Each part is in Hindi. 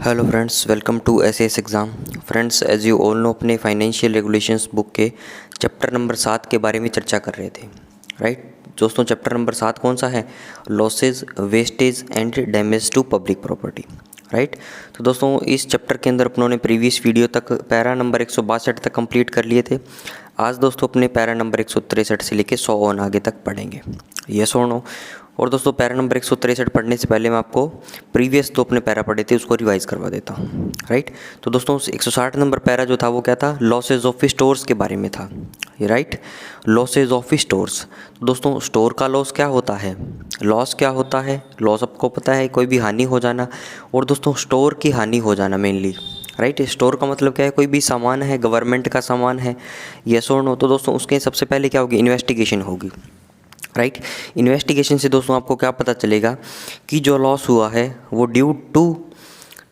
Hello friends, welcome to SS exam. Friends, as you all know, अपने फाइनेंशियल रेगुलेशंस बुक के चैप्टर नंबर 7 के बारे में चर्चा कर रहे थे। राइट दोस्तों, चैप्टर नंबर 7 कौन सा है? Losses, wastage and damage to public property. Right तो दोस्तों, इस चैप्टर के अंदर अपनों ने प्रीवियस वीडियो तक पैरा नंबर 162 तक कंप्लीट कर लिए थे। आज दोस्तों अपने पैरा नंबर 163 से लेके 100 ऑन आगे तक पढ़ेंगे। यस और नो? और दोस्तों, पैरा नंबर 163 पढ़ने से पहले मैं आपको प्रीवियस तो अपने पैरा पढ़े थे उसको रिवाइज करवा देता हूँ। राइट तो दोस्तों, 160 नंबर पैरा जो था वो क्या था? लॉसेज ऑफ स्टोर्स के बारे में था। Right, losses of stores. तो दोस्तों, स्टोर का लॉस क्या होता है? लॉस क्या होता है? लॉस आपको पता है, कोई भी हानि हो जाना। और दोस्तों, स्टोर की हानि हो जाना मेनली। राइट, स्टोर का मतलब क्या है? कोई भी सामान है, गवर्नमेंट का सामान है, यस और नो? तो दोस्तों, उसके सबसे पहले क्या होगी? इन्वेस्टिगेशन होगी। राइट, इन्वेस्टिगेशन से दोस्तों आपको क्या पता चलेगा कि जो लॉस हुआ है वो ड्यू टू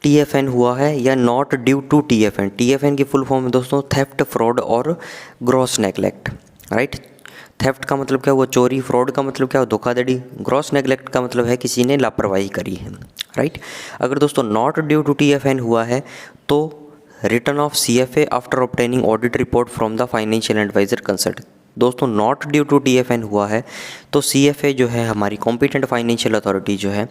टीएफएन हुआ है या not due to TFN. TFN की फुल फॉर्म है दोस्तों थेफ्ट, फ्रॉड और ग्रॉस नेग्लेक्ट। राइट, थेफ्ट का मतलब क्या हुआ? चोरी। फ्रॉड का मतलब क्या हुआ? धोखाधड़ी। ग्रॉस नेग्लेक्ट का मतलब है किसी ने लापरवाही करी है। राइट, अगर दोस्तों नॉट ड्यू टू टीएफएन हुआ है तो return of CFA after obtaining audit report from the financial adviser consult. दोस्तों, नॉट ड्यू टू टीएफएन हुआ है तो सीएफए जो है, हमारी कॉम्पिटेंट फाइनेंशियल अथॉरिटी जो है,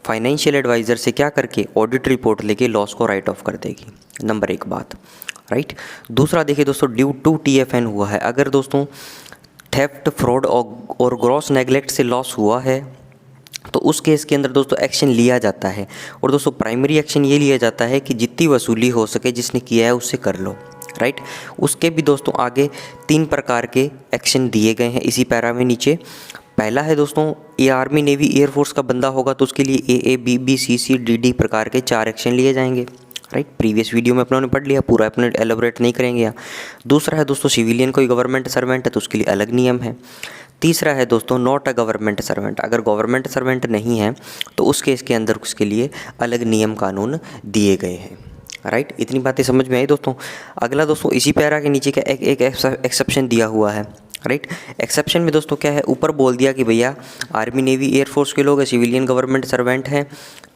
फाइनेंशियल एडवाइज़र से क्या करके ऑडिट रिपोर्ट लेके लॉस को राइट ऑफ कर देगी। नंबर एक बात। राइट, दूसरा देखिए दोस्तों, ड्यू टू टीएफएन हुआ है। अगर दोस्तों थेफ्ट, फ्रॉड और ग्रॉस नेग्लेक्ट से लॉस हुआ है तो उस केस के अंदर दोस्तों एक्शन लिया जाता है। और दोस्तों, प्राइमरी एक्शन ये लिया जाता है कि जितनी वसूली हो सके जिसने किया है उससे कर लो। राइट, उसके भी दोस्तों आगे 3 प्रकार के एक्शन दिए गए हैं इसी पैरा में नीचे। पहला है दोस्तों, ये आर्मी, नेवी, एयरफोर्स का बंदा होगा तो उसके लिए ए, बी, बी, सी, सी, डी, डी प्रकार के 4 एक्शन लिए जाएंगे। राइट, प्रीवियस वीडियो में अपनों ने पढ़ लिया, पूरा अपने एलोबरेट नहीं करेंगे यहाँ। दूसरा है दोस्तों, सिविलियन कोई गवर्नमेंट सर्वेंट है तो उसके लिए अलग नियम है। तीसरा है दोस्तों, नॉट अ गवर्नमेंट सर्वेंट। अगर गवर्नमेंट सर्वेंट नहीं है तो उस केस के अंदर उसके लिए अलग नियम कानून दिए गए हैं। राइट, इतनी बातें समझ में आई दोस्तों। अगला दोस्तों, इसी पैरा के नीचे क्या एक एक्सेप्शन दिया हुआ है। राइट, एक्सेप्शन में दोस्तों क्या है? ऊपर बोल दिया कि भैया आर्मी, नेवी, एयरफोर्स के लोग, सिविलियन गवर्नमेंट सर्वेंट हैं,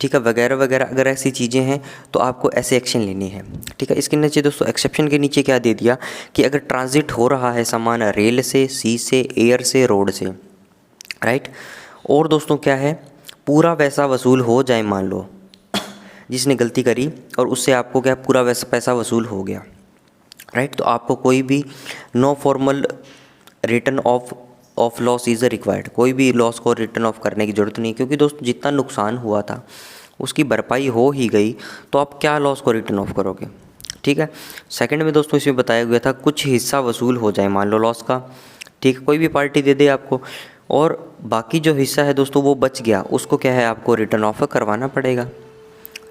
ठीक है, वगैरह वगैरह, अगर ऐसी चीज़ें हैं तो आपको ऐसे एक्शन लेने हैं। ठीक है, इसके नीचे दोस्तों एक्सेप्शन के नीचे क्या दे दिया कि अगर ट्रांजिट हो रहा है सामान रेल से, सी से, एयर से, रोड से। राइट, और दोस्तों क्या है? पूरा वैसा वसूल हो जाए, मान लो जिसने गलती करी और उससे आपको क्या पूरा वैसा पैसा वसूल हो गया। राइट, तो आपको कोई भी no formal return of loss is required. कोई भी लॉस को रिटर्न ऑफ करने की ज़रूरत नहीं, क्योंकि दोस्तों जितना नुकसान हुआ था उसकी भरपाई हो ही गई, तो आप क्या लॉस को रिटर्न ऑफ करोगे? ठीक है। सेकंड में दोस्तों इसमें बताया गया था कुछ हिस्सा वसूल हो जाए, मान लो लॉस का, ठीक है, कोई भी पार्टी दे दे आपको, और बाकी जो हिस्सा है दोस्तों वो बच गया, उसको क्या है? आपको रिटर्न ऑफ करवाना पड़ेगा।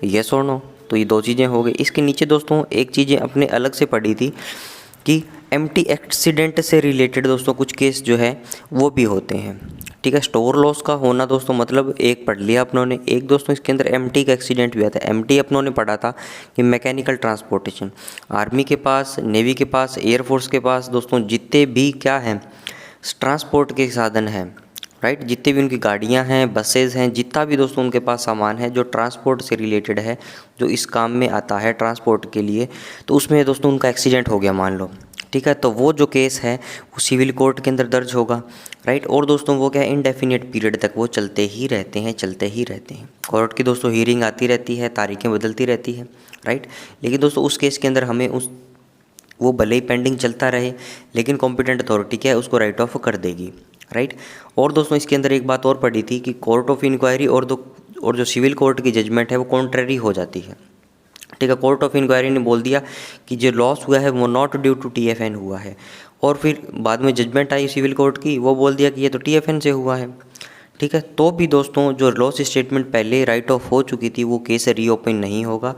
यस और नो? तो ये 2 चीज़ें हो गई। इसके नीचे दोस्तों एक चीज़ें अपने अलग से पढ़ी थी कि एम्प्टी एक्सीडेंट से रिलेटेड दोस्तों कुछ केस जो है वो भी होते हैं। ठीक है, स्टोर लॉस का होना दोस्तों मतलब एक पढ़ लिया अपनों ने। एक दोस्तों इसके अंदर एम्प्टी का एक्सीडेंट भी आता है। एम्प्टी अपनों ने पढ़ा था कि मैकेनिकल ट्रांसपोर्टेशन, आर्मी के पास, नेवी के पास, एयरफोर्स के पास दोस्तों जितने भी क्या हैं ट्रांसपोर्ट के साधन हैं, राइट, जितने भी उनकी गाड़ियां हैं, बसेज हैं, जितना भी दोस्तों उनके पास सामान है जो ट्रांसपोर्ट से रिलेटेड है, जो इस काम में आता है ट्रांसपोर्ट के लिए, तो उसमें दोस्तों उनका एक्सीडेंट हो गया मान लो, ठीक है, तो वो जो केस है वो सिविल कोर्ट के अंदर दर्ज होगा। राइट, और दोस्तों वो क्या है? इनडेफिनिट पीरियड तक वो चलते ही रहते हैं, चलते ही रहते हैं। कोर्ट की दोस्तों हीयरिंग आती रहती है, तारीखें बदलती रहती है। राइट, लेकिन दोस्तों उस केस के अंदर हमें वो भले ही पेंडिंग चलता रहे लेकिन कॉम्पिटेंट अथॉरिटी क्या है? उसको राइट ऑफ कर देगी। राइट, और दोस्तों इसके अंदर एक बात और पढ़ी थी कि कोर्ट ऑफ इंक्वायरी और जो सिविल कोर्ट की जजमेंट है वो कॉन्ट्रेरी हो जाती है। ठीक है, कोर्ट ऑफ इंक्वायरी ने बोल दिया कि जो लॉस हुआ है वो नॉट ड्यू टू टीएफएन हुआ है, और फिर बाद में जजमेंट आई सिविल कोर्ट की, वो बोल दिया कि ये तो टीएफएन से हुआ है। ठीक है, तो भी दोस्तों जो लॉस स्टेटमेंट पहले राइट ऑफ हो चुकी थी वो केस रीओपन नहीं होगा।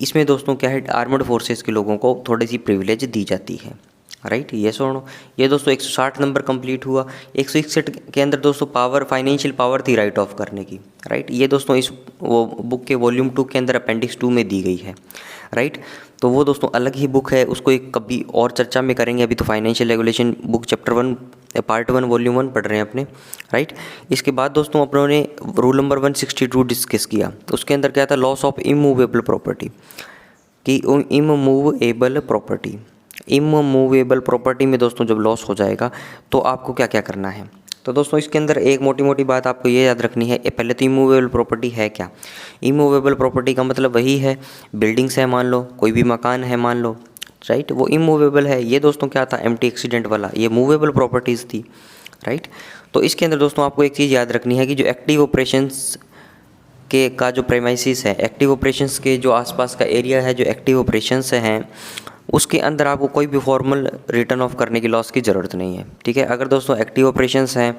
इसमें दोस्तों क्या है? आर्मड फोर्सेस के लोगों को थोड़ी सी प्रिविलेज दी जाती है। राइट, ये सुनो, ये दोस्तों 160 नंबर कंप्लीट हुआ। 161 के अंदर दोस्तों पावर, फाइनेंशियल पावर थी राइट ऑफ करने की। राइट, ये दोस्तों इस वो बुक के वॉल्यूम 2 के अंदर अपेंडिक्स 2 में दी गई है। राइट, तो वो दोस्तों अलग ही बुक है, उसको एक कभी और चर्चा में करेंगे। अभी तो financial regulation book chapter 1 part 1 volume 1 पढ़ रहे हैं अपने, राइट। इसके बाद दोस्तों अपनों ने रूल नंबर 162 डिस्कस किया। तो उसके अंदर क्या था, लॉस ऑफ इमूवेबल प्रॉपर्टी, कि इमूवेबल प्रॉपर्टी में दोस्तों जब लॉस हो जाएगा तो आपको क्या क्या करना है। तो दोस्तों इसके अंदर एक मोटी मोटी बात आपको ये याद रखनी है, पहले तो इमूवेबल प्रॉपर्टी है क्या। इमूवेबल प्रॉपर्टी का मतलब वही है, बिल्डिंग्स है मान लो, कोई भी मकान है मान लो, राइट, वो इमूवेबल है। ये दोस्तों क्या था, एम्प्टी एक्सीडेंट वाला, ये मूवेबल प्रॉपर्टीज़ थी, राइट। तो इसके अंदर दोस्तों आपको एक चीज़ याद रखनी है कि जो एक्टिव ऑपरेशंस के का जो प्रेमाइसिस है, एक्टिव ऑपरेशंस के जो आसपास का एरिया है, जो एक्टिव ऑपरेशंस हैं उसके अंदर आपको कोई भी फॉर्मल रिटर्न ऑफ करने की लॉस की ज़रूरत नहीं है, ठीक है। अगर दोस्तों एक्टिव ऑपरेशंस हैं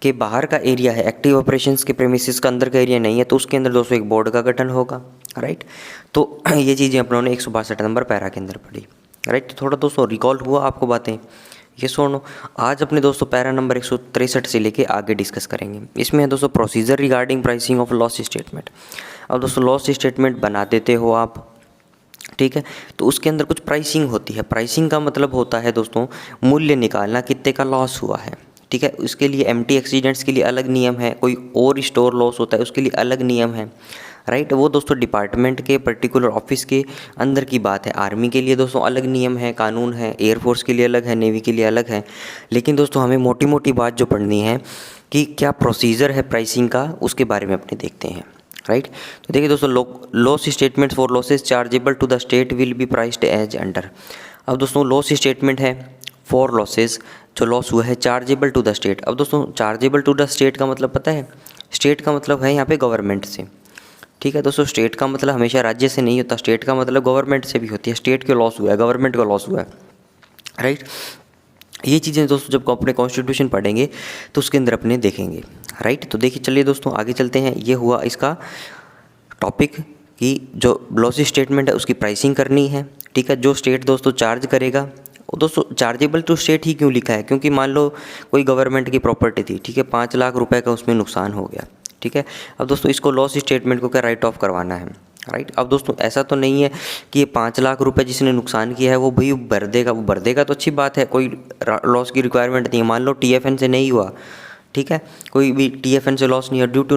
के बाहर का एरिया है, एक्टिव ऑपरेशंस के प्रेमिसेस का अंदर का एरिया नहीं है, तो उसके अंदर दोस्तों एक बोर्ड का गठन होगा, राइट। तो ये चीज़ें अपनों ने 162 नंबर पैरा के अंदर पढ़ी, राइट। थोड़ा दोस्तों रिकॉल हुआ आपको बातें, ये सुनो। आज अपने दोस्तों पैरा नंबर 163 से लेके आगे डिस्कस करेंगे। इसमें है दोस्तों procedure regarding pricing of loss statement. अब दोस्तों लॉस स्टेटमेंट बना देते हो आप, ठीक है, तो उसके अंदर कुछ प्राइसिंग होती है। प्राइसिंग का मतलब होता है दोस्तों मूल्य निकालना, कितने का लॉस हुआ है, ठीक है। उसके लिए एम्प्टी एक्सीडेंट्स के लिए अलग नियम है, कोई और स्टोर लॉस होता है उसके लिए अलग नियम है, राइट। वो दोस्तों डिपार्टमेंट के पर्टिकुलर ऑफिस के अंदर की बात है। आर्मी के लिए दोस्तों अलग नियम है, कानून है, एयरफोर्स के लिए अलग है, नेवी के लिए अलग है। लेकिन दोस्तों हमें मोटी मोटी बात जो पढ़नी है कि क्या प्रोसीजर है प्राइसिंग का, उसके बारे में अपने देखते हैं, राइट। तो देखिए दोस्तों, loss statement for losses chargeable to the state will be priced as under. अब दोस्तों लॉस स्टेटमेंट है फॉर लॉसेस, जो लॉस हुआ है चार्जेबल टू द स्टेट। अब दोस्तों चार्जेबल टू द स्टेट का मतलब पता है, स्टेट का मतलब है यहाँ पे गवर्नमेंट से, ठीक है दोस्तों। स्टेट का मतलब हमेशा राज्य से नहीं होता, स्टेट का मतलब गवर्नमेंट से भी होती है। स्टेट के लॉस हुआ है, गवर्नमेंट का लॉस हुआ है, राइट। ये चीज़ें दोस्तों जब अपने कॉन्स्टिट्यूशन पढ़ेंगे तो उसके अंदर अपने देखेंगे, राइट। तो देखिए चलिए दोस्तों आगे चलते हैं। ये हुआ इसका टॉपिक कि जो लॉस स्टेटमेंट है उसकी प्राइसिंग करनी है, ठीक है। जो स्टेट दोस्तों चार्ज करेगा, वो दोस्तों चार्जेबल टू स्टेट ही क्यों लिखा है, क्योंकि मान लो कोई गवर्नमेंट की प्रॉपर्टी थी, ठीक है, 5 लाख रुपए का उसमें नुकसान हो गया, ठीक है। अब दोस्तों इसको लॉस स्टेटमेंट को क्या राइट ऑफ करवाना है, राइट। अब दोस्तों ऐसा तो नहीं है कि ये 5 लाख रुपए जिसने नुकसान किया है वो भाई भर देगा, वो भर देगा तो अच्छी बात है, कोई लॉस की रिक्वायरमेंट नहीं है। मान लो TFN से नहीं हुआ, ठीक है, कोई भी TFN से लॉस नहीं है, ड्यू टू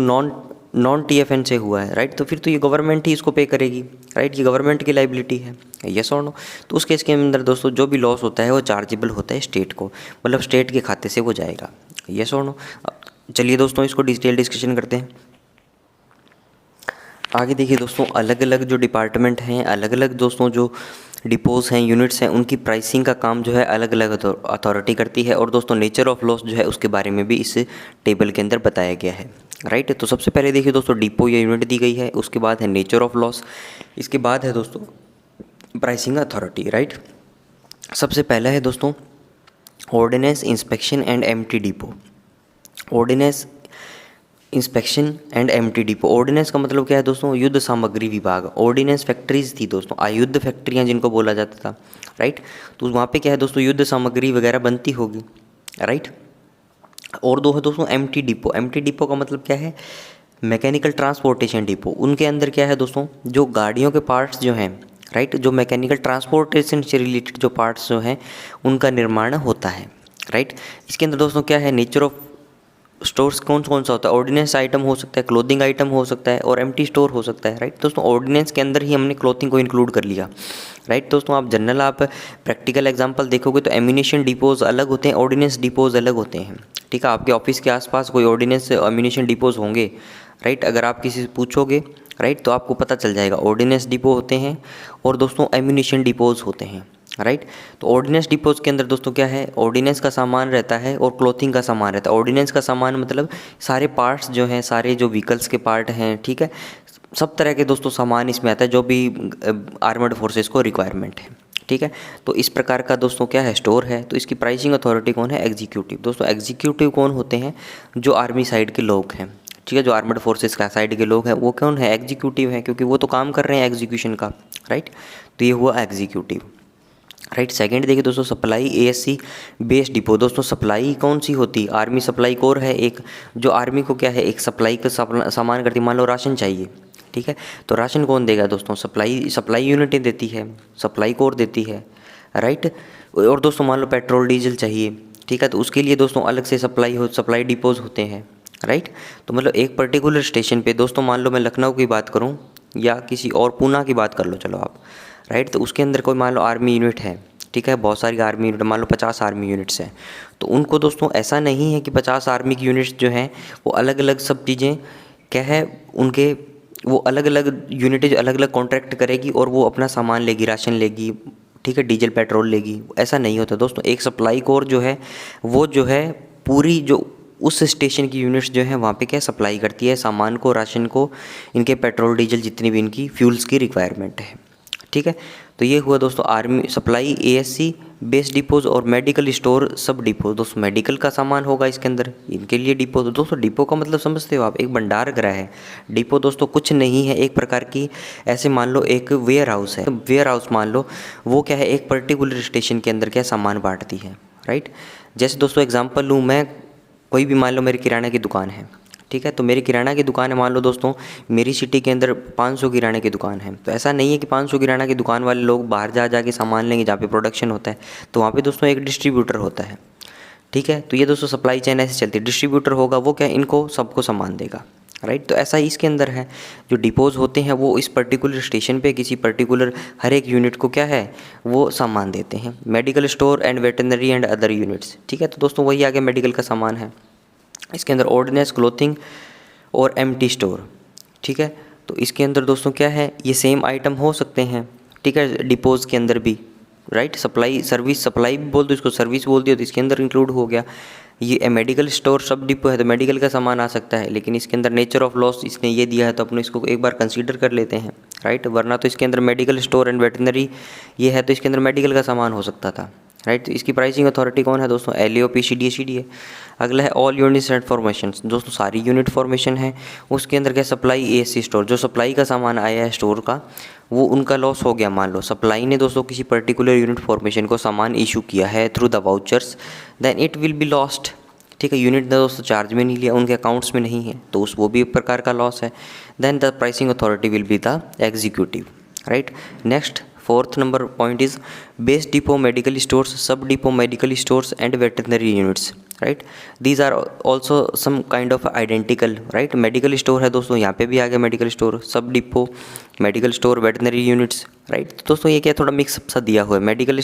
नॉन TFN से हुआ है, राइट। तो फिर तो ये गवर्नमेंट ही इसको पे करेगी, राइट, ये गवर्नमेंट की लाइबिलिटी है, यस और नो। तो उस केस के अंदर दोस्तों जो भी लॉस होता है वो चार्जेबल होता है स्टेट को, मतलब स्टेट के खाते से वो जाएगा, यस और नो। चलिए दोस्तों इसको डिटेल डिस्कशन करते हैं। आगे देखिए दोस्तों, अलग अलग जो डिपार्टमेंट हैं, अलग अलग दोस्तों जो डिपोज हैं, यूनिट्स हैं, उनकी प्राइसिंग का काम जो है अलग अलग अथॉरिटी करती है। और दोस्तों नेचर ऑफ लॉस जो है उसके बारे में भी इस टेबल के अंदर बताया गया है, राइट। तो सबसे पहले देखिए दोस्तों डिपो या यूनिट दी गई है, उसके बाद है नेचर ऑफ लॉस, इसके बाद है दोस्तों प्राइसिंग अथॉरिटी, राइट। सबसे पहला है दोस्तों ordnance inspection and empty depot. Ordnance inspection and empty depot. Ordnance का मतलब क्या है दोस्तों, युद्ध सामग्री विभाग। ऑर्डिनेंस फैक्ट्रीज थी दोस्तों, आयुद्ध फैक्ट्रियाँ जिनको बोला जाता था, राइट। तो वहाँ पे क्या है दोस्तों, युद्ध सामग्री वगैरह बनती होगी, राइट। और दो है दोस्तों एम्प्टी डिपो। एम्प्टी डिपो का मतलब क्या है, मैकेनिकल ट्रांसपोर्टेशन डिपो। उनके अंदर क्या है दोस्तों, जो गाड़ियों के पार्ट्स जो हैं, राइट, जो मैकेनिकल ट्रांसपोर्टेशन से रिलेटेड जो पार्ट्स जो हैं उनका निर्माण होता है, राइट। इसके अंदर दोस्तों क्या है, नेचर ऑफ स्टोर्स कौन कौन सा होता है, ऑर्डिनेंस आइटम हो सकता है, क्लोथिंग आइटम हो सकता है और एम्प्टी स्टोर हो सकता है, राइट। दोस्तों ऑर्डिनेंस के अंदर ही हमने क्लोथिंग को इंक्लूड कर लिया, राइट। दोस्तों आप जनरल आप प्रैक्टिकल एग्जांपल देखोगे तो एम्यूनेशन डिपोज अलग होते हैं, ऑर्डिनेंस डिपोज अलग होते हैं, ठीक है। आपके ऑफिस के आसपास कोई ऑर्डिनेंस एम्यूनेशन डिपोज होंगे, राइट। अगर आप किसी से पूछोगे, राइट, तो आपको पता चल जाएगा ऑर्डिनेंस डिपो होते हैं और दोस्तों एम्यूनेशन डिपोज होते हैं, राइट। तो ऑर्डिनेंस डिपोज के अंदर दोस्तों क्या है, ऑर्डिनेंस का सामान रहता है और क्लोथिंग का सामान रहता है। ऑर्डिनेंस का सामान मतलब सारे पार्ट्स जो हैं, सारे जो व्हीकल्स के पार्ट हैं, ठीक है, सब तरह के दोस्तों सामान इसमें आता है जो भी आर्मर्ड फोर्सेस को रिक्वायरमेंट है, ठीक है। तो इस प्रकार का दोस्तों क्या है, स्टोर है। तो इसकी प्राइसिंग अथॉरिटी कौन है, एग्जीक्यूटिव। दोस्तों एग्जीक्यूटिव कौन होते हैं, जो आर्मी साइड के लोग हैं, ठीक है, जो आर्मर्ड फोर्सेस का साइड के लोग हैं वो कौन है, एग्जीक्यूटिव है, क्योंकि वो तो काम कर रहे हैं एग्जीक्यूशन का, राइट। तो ये हुआ एग्जीक्यूटिव, राइट। सेकंड देखिए दोस्तों सप्लाई ASC बेस्ड डिपो। दोस्तों सप्लाई कौन सी होती है, आर्मी सप्लाई कोर है एक, जो आर्मी को क्या है एक सप्लाई का सामान करती है। मान लो राशन चाहिए, ठीक है, तो राशन कौन देगा दोस्तों, सप्लाई यूनिटें देती है, सप्लाई कोर देती है, राइट। और दोस्तों मान लो पेट्रोल डीजल चाहिए, ठीक है। तो उसके लिए दोस्तों अलग से सप्लाई डिपोज होते हैं, राइट। तो मतलब एक पर्टिकुलर स्टेशन पे दोस्तों, मान लो मैं लखनऊ की बात करूँ या किसी और पूना की बात कर लो चलो आप, राइट। तो उसके अंदर कोई मान लो आर्मी यूनिट है, ठीक है, बहुत सारी आर्मी यूनिट, मान लो 50 आर्मी यूनिट्स हैं। तो उनको दोस्तों ऐसा नहीं है कि 50 आर्मी की यूनिट्स जो हैं वो अलग अलग सब चीज़ें क्या है उनके, वो अलग अलग यूनिटें अलग अलग कॉन्ट्रैक्ट करेगी और वो अपना सामान लेगी, राशन लेगी, ठीक है, डीजल पेट्रोल लेगी। ऐसा नहीं होता दोस्तों। एक सप्लाई कोर जो है वो जो है पूरी जो उस स्टेशन की यूनिट्स जो है वहाँ पे क्या सप्लाई करती है सामान को, राशन को, इनके पेट्रोल डीजल जितनी भी इनकी फ्यूल्स की रिक्वायरमेंट है, ठीक है। तो ये हुआ दोस्तों army supply, ASC base depots और मेडिकल स्टोर सब डिपो। दोस्तों मेडिकल का सामान होगा इसके अंदर, इनके लिए डिपो। तो दोस्तों डिपो का मतलब समझते हो आप, एक भंडार गृह है। डिपो दोस्तों कुछ नहीं है, एक प्रकार की ऐसे मान लो एक वेयर हाउस है। वेयर हाउस मान लो वो क्या है, एक पर्टिकुलर स्टेशन के अंदर क्या सामान बांटती है, राइट। जैसे दोस्तों एग्जाम्पल लूँ मैं, कोई भी मान लो मेरी किराना की दुकान है, ठीक है। तो मेरी किराना की दुकान है, मान लो दोस्तों मेरी सिटी के अंदर 500 किराने की दुकान है। तो ऐसा नहीं है कि 500 किराना की दुकान वाले लोग बाहर जा के सामान लेंगे जहाँ पे प्रोडक्शन होता है। तो वहाँ पे दोस्तों एक डिस्ट्रीब्यूटर होता है, ठीक है। तो ये दोस्तों सप्लाई चेन ऐसे चलती है, डिस्ट्रीब्यूटर होगा वो क्या इनको सबको सामान देगा, राइट। तो ऐसा ही इसके अंदर है, जो डिपोज होते हैं वो इस पर्टिकुलर स्टेशन पे किसी पर्टिकुलर हर एक यूनिट को क्या है वो सामान देते हैं। Medical store and veterinary and other units, ठीक है। तो दोस्तों वही आगे मेडिकल का सामान है। इसके अंदर ऑर्डिनेंस, क्लोथिंग और एम्प्टी स्टोर, ठीक है। तो इसके अंदर दोस्तों क्या है, ये सेम आइटम हो सकते हैं, ठीक है, डिपोज के अंदर भी, राइट। सप्लाई सर्विस, सप्लाई भी बोल दो इसको, सर्विस बोल दिया तो इसके अंदर इंक्लूड हो गया। ये मेडिकल स्टोर सब डिपो है तो मेडिकल का सामान आ सकता है, लेकिन इसके अंदर नेचर ऑफ लॉस इसने ये दिया है तो अपने इसको एक बार कंसीडर कर लेते हैं, राइट। वरना तो इसके अंदर मेडिकल स्टोर एंड वेटरनरी ये है तो इसके अंदर मेडिकल का सामान हो सकता था, राइट। तो इसकी प्राइसिंग अथॉरिटी कौन है दोस्तों, LAO PCDA CDA। अगला है ऑल यूनिट्स एंड फॉर्मेशन। दोस्तों सारी यूनिट फॉर्मेशन है, उसके अंदर क्या सप्लाई ASC स्टोर, जो सप्लाई का सामान आया है स्टोर का वो उनका लॉस हो गया। मान लो सप्लाई ने दोस्तों किसी पर्टिकुलर यूनिट फॉर्मेशन को सामान इशू किया है through the vouchers, then it will be lost, ठीक है। यूनिट ने दोस्तों चार्ज में नहीं लिया, उनके अकाउंट्स में नहीं है तो उस वो भी एक प्रकार का लॉस है। Then the pricing authority will be the executive, right. Next fourth number point is base depot medical stores, sub depot medical stores and veterinary units, right. These are also some kind of identical, right. Medical store है दोस्तों, यहाँ पे भी आ गया medical store, sub depot medical store veterinary units, right. तो दोस्तों ये क्या थोड़ा मिक्सअप सा दिया हुआ है, मेडिकल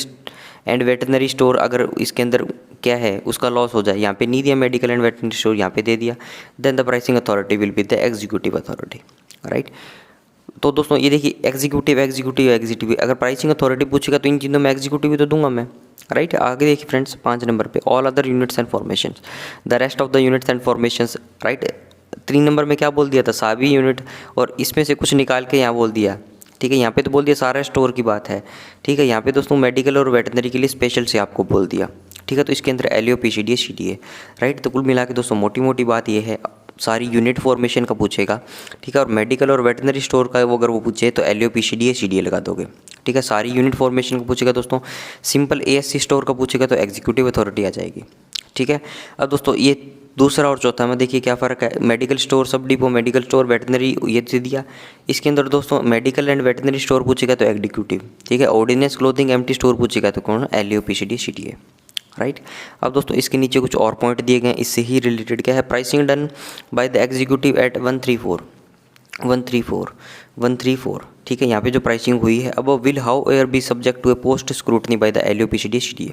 एंड वेटरनरी स्टोर अगर इसके अंदर क्या है उसका लॉस हो जाए, यहाँ पे नहीं दिया मेडिकल एंड वेटरनरी स्टोर, यहाँ पे दे दिया, then the pricing authority will be the executive authority, right. तो दोस्तों ये देखिए एग्जीक्यूटिव, अगर प्राइसिंग अथॉरिटी पूछेगा तो इन चीज़ों में एग्जीक्यूटिव तो दूंगा मैं, राइट। आगे देखिए फ्रेंड्स 5 नंबर पे all other units and formation, the rest of the units and formation, right. 3 number में क्या बोल दिया था, सभी यूनिट, और इसमें से कुछ निकाल के यहाँ बोल दिया, ठीक है। यहाँ पे तो बोल दिया सारा स्टोर की बात है, ठीक है। यहाँ पे दोस्तों मेडिकल और वेटरनरी के लिए स्पेशल से आपको बोल दिया, ठीक है। तो इसके अंदर LAO PCDA CDA, राइट। तो कुल मिला के दोस्तों मोटी मोटी बात ये है, सारी यूनिट फॉर्मेशन का पूछेगा, ठीक है। और मेडिकल और वेटरनरी स्टोर का वो अगर वो पूछे तो LAO PCDA CDA लगा दोगे, ठीक है। सारी यूनिट फॉर्मेशन का पूछेगा दोस्तों, सिंपल ASC स्टोर का पूछेगा तो एग्जीक्यूटिव अथॉरिटी आ जाएगी, ठीक है। अब दोस्तों ये दूसरा और चौथा में देखिए क्या फ़र्क है, medical store sub depot medical store veterinary ये दे दिया। इसके अंदर दोस्तों मेडिकल एंड वेटरनरी स्टोर पूछेगा तो एग्जीक्यूटिव, ठीक है। ऑर्डिनेंस क्लोथिंग एम्प्टी स्टोर पूछेगा तो कौन, LAO PCDA CDA, राइट। अब दोस्तों इसके नीचे कुछ और पॉइंट दिए गए हैं, इससे ही रिलेटेड क्या है, pricing done by the executive at 134, ठीक है। यहाँ पे जो प्राइसिंग हुई है अब वो will however be subject to a post scrutiny by the LAO PCDA CDA,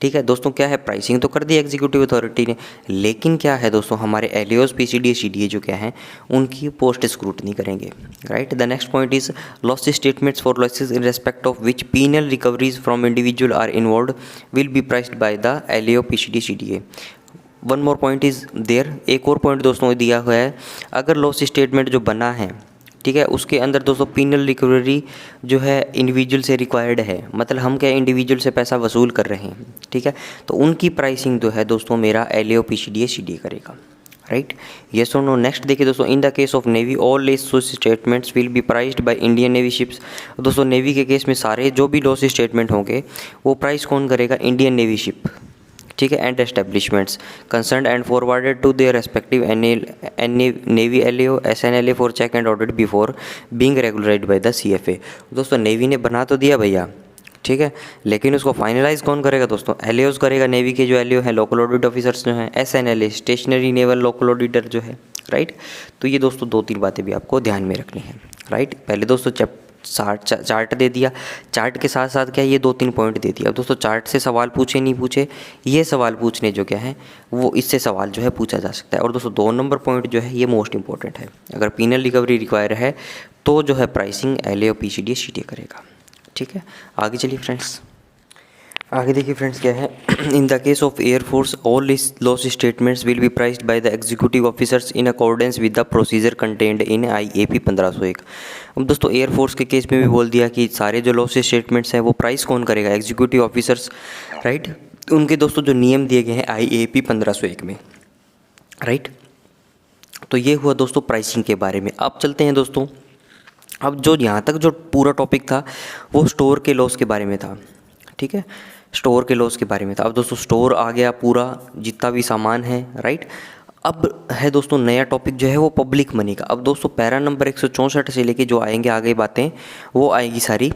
ठीक है। दोस्तों क्या है, प्राइसिंग तो कर दी एग्जीक्यूटिव अथॉरिटी ने, लेकिन क्या है दोस्तों हमारे LAOs PCDA CDA जो क्या है उनकी पोस्ट स्क्रूटनी करेंगे, right. The next point is loss statements for losses in respect of which penal recoveries from individual are involve will be priced by the LAO PCDA CDA। One more point is there, एक और पॉइंट दोस्तों दिया हुआ है, अगर लॉस स्टेटमेंट जो बना है, ठीक है, उसके अंदर दोस्तों पीनल रिकवरी जो है इंडिविजुअल से रिक्वायर्ड है, मतलब हम क्या इंडिविजुअल से पैसा वसूल कर रहे हैं, ठीक है। तो उनकी प्राइसिंग जो है दोस्तों मेरा LAO PCDA CDA करेगा, राइट। येस और नो। नेक्स्ट देखिए दोस्तों, in the case of navy all loss statements will be priced by Indian navy ships. दोस्तों नेवी के केस में सारे जो भी लॉस स्टेटमेंट होंगे वो प्राइस कौन करेगा, इंडियन नेवी शिप, ठीक है, and establishments concern and forwarded to their respective navy LAO SNLA for check and audit before being regularised by the CFA। दोस्तों नेवी ने बना तो दिया भैया, ठीक है। लेकिन उसको फाइनलाइज कौन करेगा दोस्तों? एलएओस करेगा, नेवी के जो एलएओ हैं, लोकल ऑडिट ऑफिसर्स जो हैं, एसएनएलए स्टेशनरी नेवल लोकल ऑडिटर जो है, राइट। तो ये दोस्तों 2-3 बातें भी आपको ध्यान में रखनी है, राइट। पहले दोस्तों चार्ट दे दिया, चार्ट के साथ साथ क्या ये 2-3 पॉइंट दे दिया। अब दोस्तों चार्ट से सवाल पूछे नहीं पूछे, ये सवाल पूछने जो क्या है वो इससे सवाल जो है पूछा जा सकता है। और दोस्तों 2 नंबर पॉइंट जो है ये मोस्ट इंपॉर्टेंट है। अगर पीनल रिकवरी रिक्वायर है तो जो है प्राइसिंग एलएओ पीसीडी सीटीए करेगा, ठीक है। आगे चलिए फ्रेंड्स, आगे देखिए फ्रेंड्स क्या है। In the case of air force all loss statements will be priced by the executive officers in accordance with the procedure contained in IAP 1501। अब दोस्तों एयरफोर्स के केस में भी बोल दिया कि सारे जो लॉस स्टेटमेंट्स हैं वो प्राइस कौन करेगा? Executive officers, right. उनके दोस्तों जो नियम दिए गए हैं आईएपी 1501 में, राइट। तो ये हुआ दोस्तों प्राइसिंग के बारे में। अब चलते हैं दोस्तों, अब जो यहाँ तक जो पूरा टॉपिक था वो स्टोर के लॉस के बारे में था, ठीक है। स्टोर के लॉस के बारे में था। अब दोस्तों स्टोर आ गया पूरा जितना भी सामान है, राइट। अब है दोस्तों नया टॉपिक जो है वो पब्लिक मनी का। अब दोस्तों पैरा नंबर 164 से लेके जो आएंगे आगे बातें वो आएगी सारी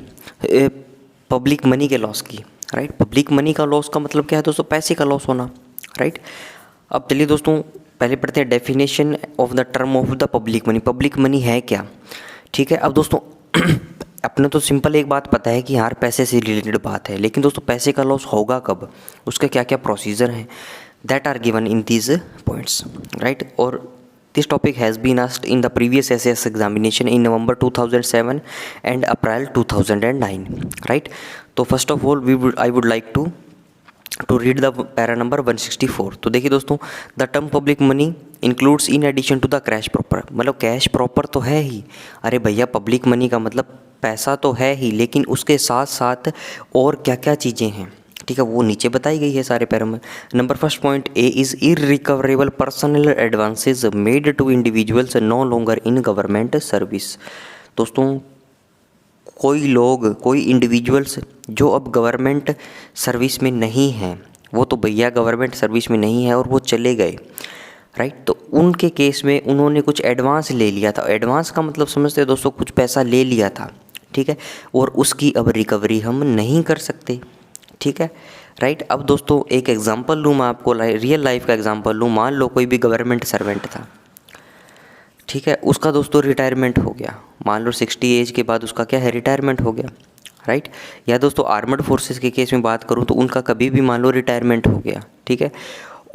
पब्लिक मनी के लॉस की, राइट। पब्लिक मनी का लॉस का मतलब क्या है दोस्तों? पैसे का लॉस होना, राइट। अब चलिए दोस्तों पहले पढ़ते हैं definition of the term of the public money. Public money है क्या, ठीक है। अब दोस्तों अपने तो सिंपल एक बात पता है कि यार पैसे से रिलेटेड बात है, लेकिन दोस्तों पैसे का लॉस होगा कब, उसके क्या क्या प्रोसीजर हैं, that are given in these points, right. और this topic has been asked in the previous SAS examination in November 2007 and April 2009, right. तो first of all I would like to read the para number 164। तो देखिए दोस्तों, the term public money includes in addition to the cash proper, मतलब कैश प्रॉपर तो है ही, अरे भैया पब्लिक मनी का मतलब पैसा तो है ही, लेकिन उसके साथ साथ और क्या क्या चीज़ें हैं, ठीक है, वो नीचे बताई गई है सारे पैरों में। Number first point A is irrecoverable personal advances made to individuals no longer in government service. दोस्तों कोई लोग, कोई इंडिविजुअल्स जो अब गवर्नमेंट सर्विस में नहीं हैं, वो तो भैया गवर्नमेंट सर्विस में नहीं है और वो चले गए, राइट। तो उनके केस में उन्होंने कुछ एडवांस ले लिया था। एडवांस का मतलब समझते हैं दोस्तों, कुछ पैसा ले लिया था, ठीक है, और उसकी अब रिकवरी हम नहीं कर सकते, ठीक है, राइट। अब दोस्तों एक एग्जांपल लूँ मैं आपको, रियल लाइफ का एग्जांपल लूँ। मान लो कोई भी गवर्नमेंट सर्वेंट था, ठीक है, उसका दोस्तों रिटायरमेंट हो गया, मान लो 60 एज के बाद उसका क्या है, रिटायरमेंट हो गया, राइट। या दोस्तों आर्मड फोर्सेस के केस में बात करूँ तो उनका कभी भी मान लो रिटायरमेंट हो गया, ठीक है।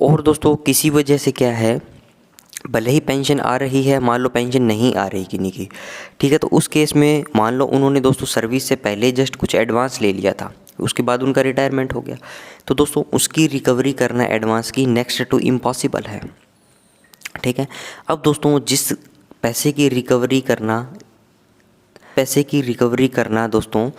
और दोस्तों किसी वजह से क्या है, भले ही पेंशन आ रही है, मान लो पेंशन नहीं आ रही किन्हीं की, ठीक है, तो उस केस में मान लो उन्होंने दोस्तों सर्विस से पहले जस्ट कुछ एडवांस ले लिया था, उसके बाद उनका रिटायरमेंट हो गया, तो दोस्तों उसकी रिकवरी करना एडवांस की नेक्स्ट टू इम्पॉसिबल है, ठीक है। अब दोस्तों जिस पैसे की रिकवरी करना दोस्तों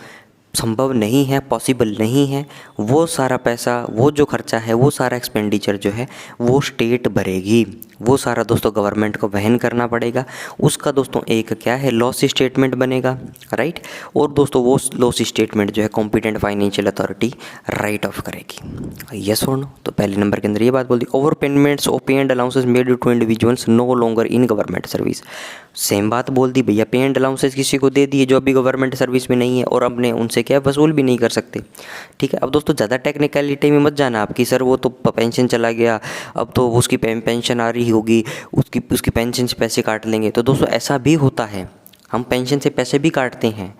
संभव नहीं है, पॉसिबल नहीं है, वो सारा पैसा, वो जो खर्चा है, वो सारा एक्सपेंडिचर जो है वो स्टेट भरेगी, वो सारा दोस्तों गवर्नमेंट को वहन करना पड़ेगा। उसका दोस्तों एक क्या है, लॉस स्टेटमेंट बनेगा, राइट। और दोस्तों वो लॉस स्टेटमेंट जो है competent financial authority write off करेगी, यस और नो। तो पहले नंबर के अंदर ये बात बोल दी, over payments of pay and allowances made to individuals no longer in government service. Same बात बोल दी भैया, पे एंड अलाउंसेस किसी को दे दिए जो अभी गवर्नमेंट सर्विस में नहीं है और अपने उनसे क्या वसूल भी नहीं कर सकते, ठीक है। अब दोस्तों ज़्यादा टेक्निकलिटी में मत जाना आपकी, सर वो तो पेंशन चला गया, अब तो उसकी पेंशन आ रही होगी, उसकी पेंशन से पैसे काट लेंगे। तो दोस्तों ऐसा भी होता है, हम पेंशन से पैसे भी काटते हैं,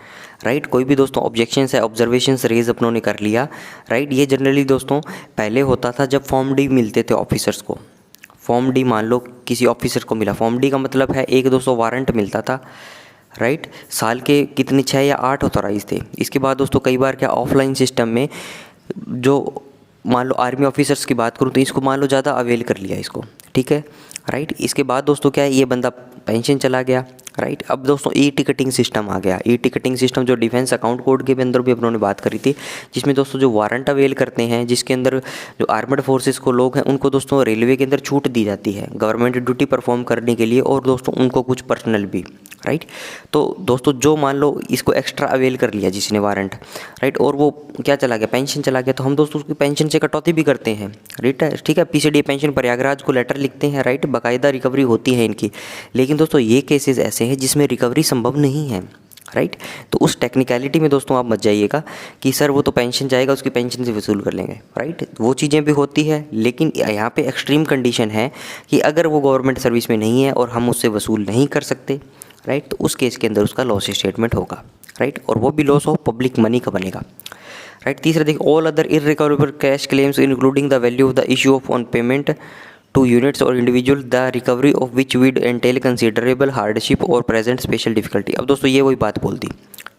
राइट। कोई भी दोस्तों ऑब्जेक्शंस है, ऑब्जर्वेशंस रेज अपनों ने कर लिया, राइट। ये जनरली दोस्तों पहले होता था जब फॉर्म डी मिलते थे ऑफिसर्स को। फॉर्म डी मान लो किसी ऑफिसर को मिला, फॉर्म डी का मतलब है एक दोस्तों वारंट मिलता था, राइट। साल के कितने 6 या 8 ऑथोराइज थे। इसके बाद दोस्तों कई बार क्या ऑफलाइन सिस्टम में जो मान लो आर्मी ऑफिसर्स की बात करूँ तो इसको मान लो ज़्यादा अवेल कर लिया इसको, ठीक है, राइट। इसके बाद दोस्तों क्या है, ये बंदा पेंशन चला गया, राइट। अब दोस्तों ई टिकटिंग सिस्टम आ गया। ई टिकटिंग सिस्टम जो डिफेंस अकाउंट कोड के अंदर भी अपनों ने बात करी थी, जिसमें दोस्तों जो वारंट अवेल करते हैं, जिसके अंदर जो आर्मड फोर्सेस को लोग हैं उनको दोस्तों रेलवे के अंदर छूट दी जाती है गवर्नमेंट ड्यूटी परफॉर्म करने के लिए, और दोस्तों उनको कुछ पर्सनल भी, राइट। तो दोस्तों जो मान लो इसको एक्स्ट्रा अवेल कर लिया जिसने वारंट, राइट, और वो क्या चला गया, पेंशन चला गया, तो हम दोस्तों उसकी पेंशन से कटौती भी करते हैं, राइट, ठीक है। पीसीडी पेंशन प्रयागराज को लेटर लिखते हैं, राइट, बाकायदा रिकवरी होती है इनकी। लेकिन दोस्तों ये केसेस ऐसे हैं जिसमें रिकवरी संभव नहीं है, राइट। तो उस टेक्निकलिटी में दोस्तों आप मत जाइएगा कि सर वो तो पेंशन जाएगा, उसकी पेंशन से वसूल कर लेंगे, राइट। वो चीज़ें भी होती है, लेकिन यहाँ पे एक्सट्रीम कंडीशन है कि अगर वो गवर्नमेंट सर्विस में नहीं है और हम उससे वसूल नहीं कर सकते, राइट, तो उस केस के अंदर उसका लॉस स्टेटमेंट होगा, राइट, और वो भी लॉस ऑफ पब्लिक मनी का बनेगा, राइट। तीसरा देखिए, all other irrecoverable cash claims including the value of the issue of on payment to units और individual the recovery of which would entail considerable hardship और प्रेजेंट स्पेशल डिफिकल्टी। अब दोस्तों ये वही बात बोल दी,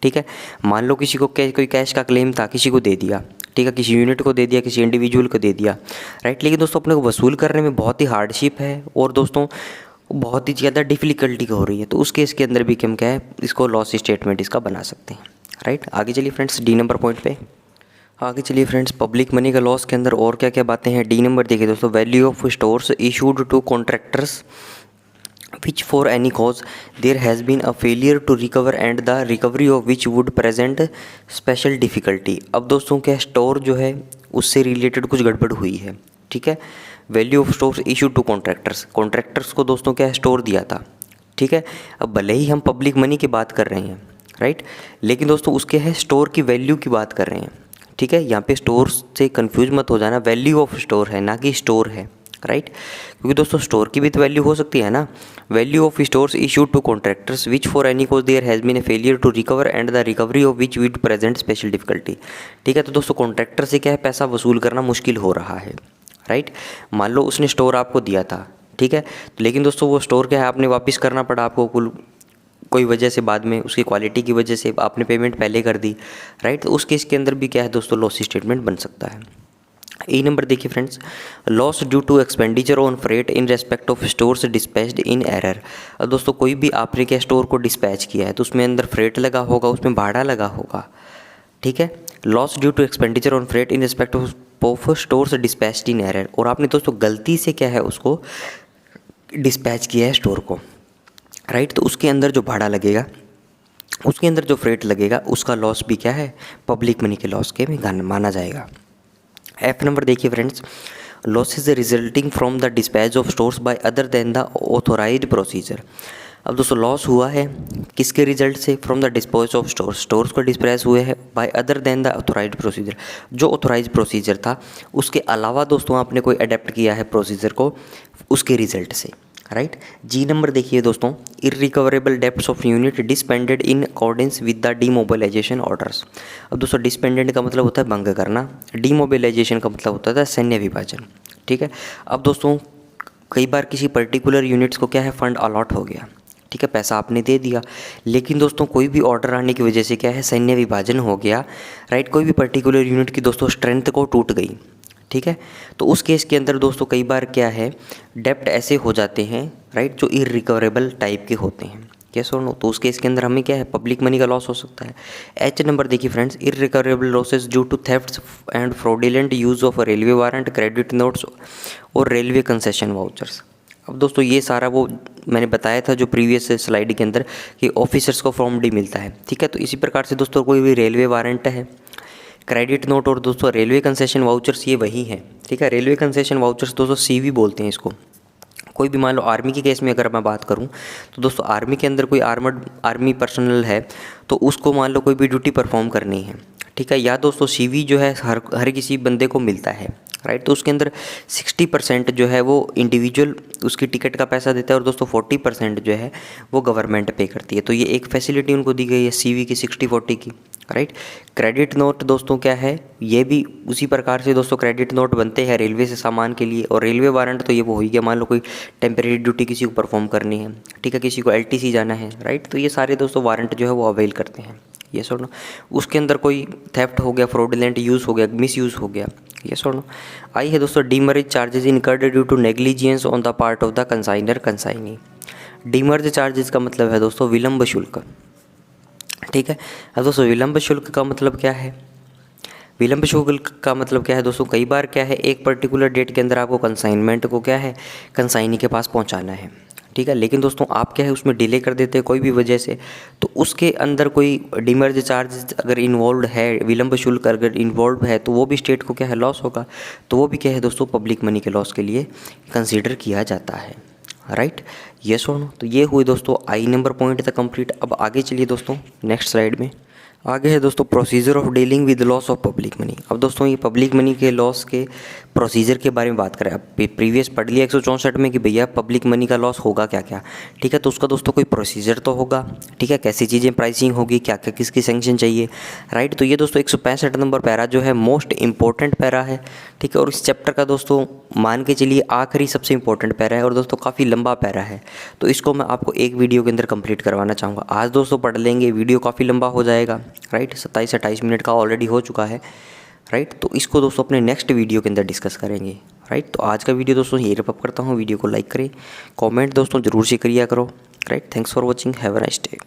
ठीक है। मान लो किसी को कोई कैश का क्लेम था, किसी को दे दिया, ठीक है, किसी यूनिट को दे दिया, किसी इंडिविजुअल को दे दिया, राइट, लेकिन दोस्तों अपने को वसूल करने में बहुत ही हार्डशिप है और दोस्तों बहुत ही ज़्यादा डिफिकल्टी हो रही है, तो उस केस के अंदर भी हम क्या है, इसको लॉस स्टेटमेंट इसका बना सकते हैं, राइट। आगे चलिए फ्रेंड्स, डी नंबर पॉइंट पे आगे चलिए फ्रेंड्स, पब्लिक मनी का लॉस के अंदर और क्या क्या बातें हैं। डी नंबर देखिए दोस्तों, value of stores issued to contractors which for any cause there has been a failure to recover and the recovery of which would present special difficulty। अब दोस्तों क्या स्टोर जो है उससे रिलेटेड कुछ गड़बड़ हुई है, ठीक है। Value of stores issue to contractors को दोस्तों क्या स्टोर दिया था, ठीक है। अब भले ही हम पब्लिक मनी की बात कर रहे हैं, राइट, लेकिन दोस्तों उसके है स्टोर की वैल्यू की बात कर रहे हैं, ठीक है। यहाँ पे स्टोर से कंफ्यूज मत हो जाना, वैल्यू ऑफ स्टोर है ना कि स्टोर है, राइट, क्योंकि दोस्तों स्टोर की भी तो वैल्यू हो सकती है ना। Value of stores issued to contractors which for any cause there has been a failure to recover and the recovery of which would present special difficulty, ठीक है। तो दोस्तों कॉन्ट्रैक्टर से क्या है, पैसा वसूल करना मुश्किल हो रहा है, राइट। मान लो उसने स्टोर आपको दिया था, ठीक है, तो लेकिन दोस्तों वो स्टोर क्या है, आपने वापस करना पड़ा आपको, कुल कोई वजह से बाद में उसकी क्वालिटी की वजह से आपने पेमेंट पहले कर दी, राइट। तो उस केस के अंदर भी क्या है दोस्तों, लॉस स्टेटमेंट बन सकता है। ए नंबर देखिए friends, loss due to expenditure on freight in respect of stores dispatched in error. अब दोस्तों कोई भी आपने क्या स्टोर को डिस्पैच किया है तो उसमें अंदर फ्रेट लगा होगा, उसमें भाड़ा लगा होगा, ठीक है। Loss due to expenditure on freight in respect of stores dispatched in error, और आपने दोस्तों गलती से क्या है उसको डिस्पैच किया है स्टोर को, राइट, तो उसके अंदर जो भाड़ा लगेगा, उसके अंदर जो फ्रेट लगेगा, उसका लॉस भी क्या है, पब्लिक मनी के लॉस के में माना जाएगा। एफ नंबर देखिए friends, losses resulting from the dispatch of stores by other than the authorised procedure. अब दोस्तों लॉस हुआ है किसके रिजल्ट से, from the dispose of stores को डिस्पैच हुए हैं by other than the authorised procedure, जो ऑथोराइज्ड प्रोसीजर था उसके अलावा दोस्तों आपने कोई अडेप्ट किया है प्रोसीजर को, उसके रिजल्ट से, राइट। जी नंबर देखिए दोस्तों, irrecoverable debts of unit disbanded in accordance with the demobilisation orders. अब दोस्तों डिसपेंडेड का मतलब होता है भंग करना, डीमोबिलाइजेशन का मतलब होता है सैन्य विभाजन, ठीक है। अब दोस्तों कई बार किसी पर्टिकुलर यूनिट्स को क्या है, फंड अलॉट हो गया, ठीक है, पैसा आपने दे दिया, लेकिन दोस्तों कोई भी ऑर्डर आने की वजह से क्या है, सैन्य विभाजन हो गया, राइट, कोई भी पर्टिकुलर यूनिट की दोस्तों स्ट्रेंथ को टूट गई, ठीक है। तो उस केस के अंदर दोस्तों कई बार क्या है, डेप्ट ऐसे हो जाते हैं, राइट, जो इरिकवरेबल टाइप के होते हैं, कैसे और नो, तो उस केस के अंदर हमें क्या है, पब्लिक मनी का लॉस हो सकता है। एच नंबर देखिए friends, irrecoverable losses due to thefts and fraudulent use of railway warrant, credit notes और रेलवे कंसेशन वाउचर्स। अब दोस्तों ये सारा वो मैंने बताया था जो प्रीवियस स्लाइड के अंदर कि ऑफिसर्स को फॉर्म डी मिलता है, ठीक है। तो इसी प्रकार से दोस्तों कोई भी रेलवे वारंट है, क्रेडिट नोट और दोस्तों रेलवे कंसेशन वाउचर्स, ये वही हैं, ठीक है। रेलवे कंसेशन वाउचर्स दोस्तों सीवी बोलते हैं इसको। कोई भी मान लो आर्मी के केस में अगर मैं बात करूं तो दोस्तों आर्मी के अंदर कोई आर्मी पर्सनल है तो उसको मान लो कोई भी ड्यूटी परफॉर्म करनी है, ठीक है, या दोस्तों सीवी जो है हर किसी बंदे को मिलता है, राइट। तो उसके अंदर 60% जो है वो इंडिविजुअल उसकी टिकट का पैसा देता है और दोस्तों 40% जो है वो गवर्नमेंट पे करती है। तो ये एक फैसिलिटी उनको दी गई है सीवी की 60-40 की, राइट। क्रेडिट नोट दोस्तों क्या है, ये भी उसी प्रकार से दोस्तों क्रेडिट नोट बनते हैं रेलवे से सामान के लिए, और रेलवे वारंट तो ये वो ही गया, मान लो कोई टेम्परेरी ड्यूटी किसी को परफॉर्म करनी है, ठीक है, किसी को एलटीसी जाना है, राइट। तो ये सारे दोस्तों वारंट जो है वो अवेल करते हैं, ये सुनो। उसके अंदर कोई थेफ्ट हो गया, फ्रॉडुलेंट यूज़ हो गया, मिस यूज़ हो गया, ये सुनो। आई है दोस्तों demurrage charges incurred due to negligence on the part of the consignor consignee. Demurrage charges का मतलब है दोस्तों विलंब शुल्क, ठीक है। अब दोस्तों विलंब शुल्क का मतलब क्या है, विलंब शुल्क का मतलब क्या है दोस्तों, कई बार क्या है एक पर्टिकुलर डेट के अंदर आपको कंसाइनमेंट को क्या है, कंसाइनी के पास पहुंचाना है, ठीक है, लेकिन दोस्तों आप क्या है उसमें डिले कर देते हैं कोई भी वजह से, तो उसके अंदर कोई डीमर्ज चार्ज अगर इन्वॉल्व है, विलंब शुल्क अगर इन्वॉल्व है तो वो भी स्टेट को क्या है लॉस होगा, तो वो भी क्या है दोस्तों पब्लिक मनी के लॉस के लिए कंसीडर किया जाता है, राइट, यस और नो। तो ये हुई दोस्तों आई नंबर पॉइंट तक कंप्लीट। अब आगे चलिए दोस्तों नेक्स्ट स्लाइड में। आगे है दोस्तों procedure of dealing with loss of public money. अब दोस्तों ये पब्लिक मनी के लॉस के प्रोसीजर के बारे में बात करें। अब प्रीवियस पढ़ लिया 164 में कि भैया पब्लिक मनी का लॉस होगा क्या क्या, ठीक है। तो उसका दोस्तों कोई प्रोसीजर तो होगा, ठीक है, कैसी चीज़ें प्राइसिंग होगी, क्या क्या किसकी सैंक्शन चाहिए, राइट। तो ये दोस्तों 165 नंबर पैरा जो है मोस्ट इंपॉर्टेंट पैरा है, ठीक है। और इस चैप्टर का दोस्तों मान के चलिए आखिरी सबसे इंपॉर्टेंट पैरा है और दोस्तों काफ़ी लंबा पैरा है। तो इसको मैं आपको एक वीडियो के अंदर कंप्लीट करवाना चाहूँगा। आज दोस्तों पढ़ लेंगे, वीडियो काफ़ी लंबा हो जाएगा, राइट, 27-28 मिनट का ऑलरेडी हो चुका है, राइट। तो इसको दोस्तों अपने नेक्स्ट वीडियो के अंदर डिस्कस करेंगे, राइट। तो आज का वीडियो दोस्तों यही रैप अप करता हूँ। वीडियो को लाइक करें, कमेंट दोस्तों ज़रूर से करिए करो, right. Thanks for watching, have a nice day.